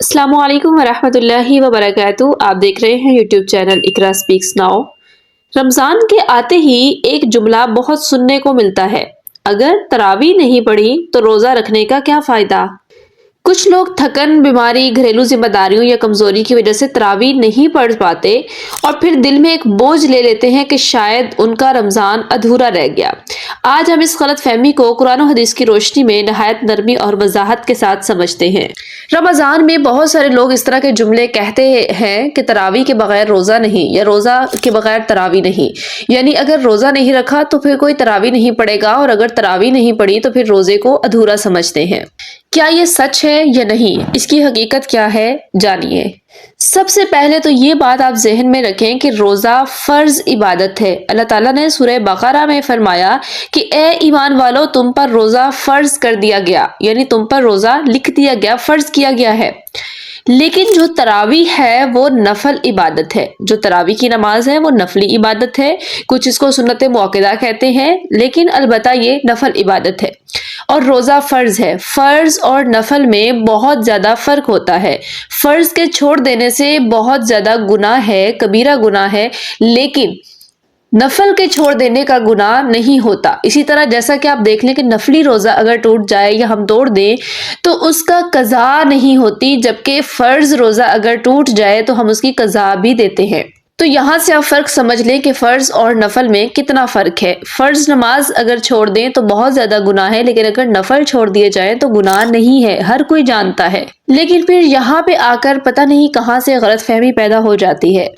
अस्सलाम वालेकुम वरहमतुल्लाहि वबरकातु। आप देख रहे हैं यूट्यूब चैनल इकरा स्पीक्स नाउ। रमज़ान के आते ही एक जुमला बहुत सुनने को मिलता है, अगर तरावी नहीं पढ़ी तो रोज़ा रखने का क्या फ़ायदा। कुछ लोग थकन, बीमारी, घरेलू जिम्मेदारियों या कमजोरी की वजह से तरावी नहीं पढ़ पाते और फिर दिल में एक बोझ ले लेते हैं कि शायद उनका रमजान अधूरा रह गया। आज हम इस गलत फहमी को कुरान और हदीस की रोशनी में नहायत नरमी और वजाहत के साथ समझते हैं। रमजान में बहुत सारे लोग इस तरह के जुमले कहते हैं कि तरावी के बगैर रोजा नहीं, या रोजा के बगैर तरावी नहीं, यानी अगर रोजा नहीं रखा तो फिर कोई तरावी नहीं पड़ेगा, और अगर तरावी नहीं पड़ी तो फिर रोजे को अधूरा समझते हैं। क्या ये सच है या नहीं, इसकी हकीकत क्या है, जानिए। सबसे पहले तो ये बात आप जहन में रखें कि रोजा फर्ज इबादत है। अल्लाह ताला ने सूरह बकरा में फरमाया कि ए ईमान वालों, तुम पर रोजा फर्ज कर दिया गया, यानी तुम पर रोजा लिख दिया गया, फर्ज किया गया है। लेकिन जो तरावी है वो नफल इबादत है। जो तरावी की नमाज है वो नफली इबादत है। कुछ इसको सुन्नत मुअक्कदा कहते हैं, लेकिन अलबत्ता ये नफल इबादत है। और रोजा फर्ज है। फर्ज और नफल में बहुत ज्यादा फर्क होता है। फर्ज के छोड़ देने से बहुत ज्यादा गुनाह है, कबीरा गुनाह है, लेकिन नफल के छोड़ देने का गुनाह नहीं होता। इसी तरह जैसा कि आप देख लें कि नफली रोजा अगर टूट जाए या हम तोड़ दें तो उसका कज़ा नहीं होती, जबकि फर्ज रोजा अगर टूट जाए तो हम उसकी कज़ा भी देते हैं। तो यहाँ से आप फर्क समझ लें कि फर्ज और नफल में कितना फर्क है। फर्ज नमाज अगर छोड़ दें तो बहुत ज्यादा गुनाह है, लेकिन अगर नफल छोड़ दिए जाए तो गुनाह नहीं है, हर कोई जानता है। लेकिन फिर यहाँ पे आकर पता नहीं कहाँ से गलतफहमी पैदा हो जाती है।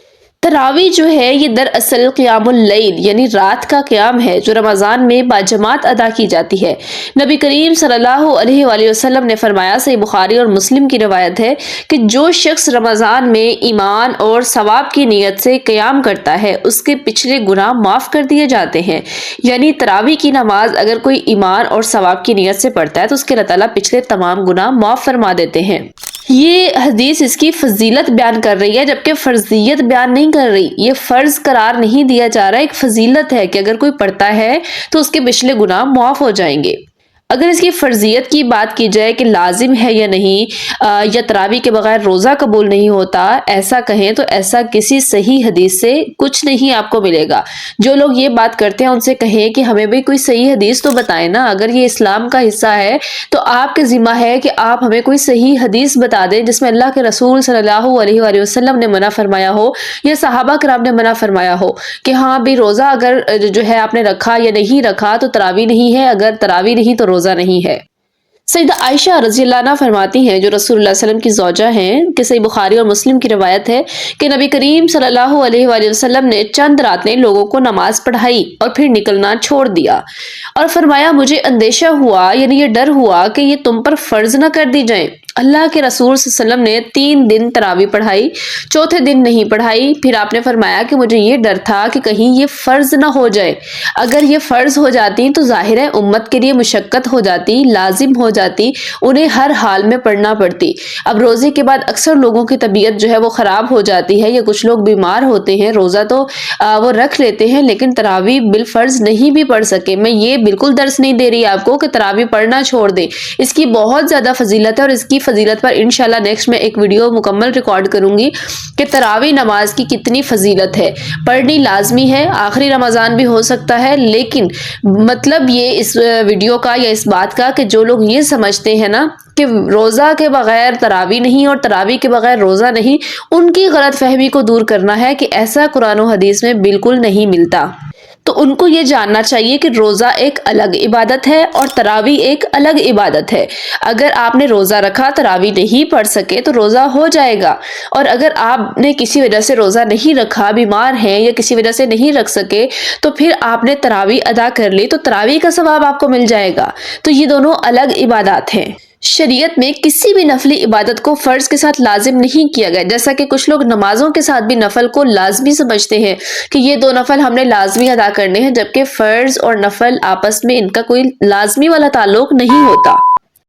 तरावी जो है ये दरअसल क़ियामुल लैल यानी रात का क़याम है, जो रमज़ान में बाजमात अदा की जाती है। नबी करीम सल्लल्लाहु अलैहि वसल्लम ने फरमाया, सही बुखारी और मुस्लिम की रवायत है, कि जो शख्स रमज़ान में ईमान और सवाब की नीयत से क़याम करता है उसके पिछले गुनाह माफ़ कर दिए जाते हैं। यानी तरावी की नमाज अगर कोई ईमान और सवाब की नीयत से पढ़ता है तो उसके अल्लाह ताला पिछले तमाम गुनाह माफ़ फरमा देते हैं। ये हदीस इसकी फजीलत बयान कर रही है, जबकि फर्जियत बयान नहीं कर रही। ये फर्ज करार नहीं दिया जा रहा है, एक फजीलत है कि अगर कोई पढ़ता है तो उसके पिछले गुनाह माफ हो जाएंगे। अगर इसकी फर्जियत की बात की जाए कि लाजिम है या नहीं, या तरावी के बगैर रोज़ा कबूल नहीं होता, ऐसा कहें तो ऐसा किसी सही हदीस से कुछ नहीं आपको मिलेगा। जो लोग ये बात करते हैं उनसे कहें कि हमें भी कोई सही हदीस तो बताएं ना। अगर ये इस्लाम का हिस्सा है तो आपके जिम्मा है कि आप हमें कोई सही हदीस बता दें जिसमें अल्लाह के रसूल सल्लल्लाहु अलैहि वसल्लम ने मना फरमाया हो या सहाबा कराम ने मना फरमाया हो कि हाँ भी रोज़ा अगर जो है आपने रखा या नहीं रखा तो तरावी नहीं है, अगर तरावी नहीं तो रोजा नहीं है। सईदा आयशा रज़ियल्लाहु अन्हा फरमाती हैं, जो रसूलुल्लाह सल्लल्लाहु अलैहि वसल्लम की ज़ौजा हैं, कि सही बुखारी और मुस्लिम की रवायत है कि नबी करीम सल्लल्लाहु अलैहि वसल्लम ने चंद रातें लोगों को नमाज पढ़ाई और फिर निकलना छोड़ दिया और फरमाया, मुझे अंदेशा हुआ, यानी ये डर हुआ कि ये तुम पर फर्ज न कर दी जाए। अल्लाह के रसूल सल्लल्लाहु अलैहि वसल्लम ने 3 दिन तरावी पढ़ाई, चौथे दिन नहीं पढ़ाई। फिर आपने फरमाया कि मुझे ये डर था कि कहीं ये फर्ज ना हो जाए। अगर ये फर्ज हो जाती तो जाहिर है उम्मत के लिए मुशक्कत हो जाती, लाजिम हो जाती, उन्हें हर हाल में पढ़ना पड़ती। अब रोजे के बाद अक्सर लोगों की तबीयत जो है वो खराब हो जाती है, या कुछ लोग बीमार होते हैं, रोजा तो वो रख लेते हैं लेकिन तरावी बिल फर्ज नहीं भी पढ़ सके। मैं ये बिल्कुल दर्स नहीं दे रही आपको कि तरावी पढ़ना छोड़ दे, इसकी बहुत ज्यादा फजीलत है और इसकी फजीलत पर इंशाल्लाह नेक्स्ट में एक वीडियो मुकम्मल रिकॉर्ड करूंगी कि तरावी नमाज की कितनी फजीलत है। पढ़नी लाजमी है, आखिरी रमजान भी हो सकता है, लेकिन मतलब ये इस वीडियो का या इस बात का कि जो लोग ये समझते हैं ना कि रोजा के बगैर तरावी नहीं और तरावी के बगैर रोजा नहीं, उनकी गलत फहमी को दूर करना है कि ऐसा कुरान और हदीस में बिल्कुल नहीं मिलता। तो उनको ये जानना चाहिए कि रोजा एक अलग इबादत है और तरावी एक अलग इबादत है। अगर आपने रोजा रखा, तरावी नहीं पढ़ सके तो रोजा हो जाएगा, और अगर आपने किसी वजह से रोजा नहीं रखा, बीमार हैं या किसी वजह से नहीं रख सके, तो फिर आपने तरावी अदा कर ली तो तरावी का सवाब आपको मिल जाएगा। तो ये दोनों अलग इबादत हैं। शरीयत में किसी भी नफली इबादत को फर्ज के साथ लाजिम नहीं किया गया, जैसा कि कुछ लोग नमाजों के साथ भी नफल को लाजमी समझते हैं कि ये 2 नफल हमने लाजमी अदा करने हैं, जबकि फर्ज और नफल आपस में इनका कोई लाजमी वाला ताल्लुक नहीं होता।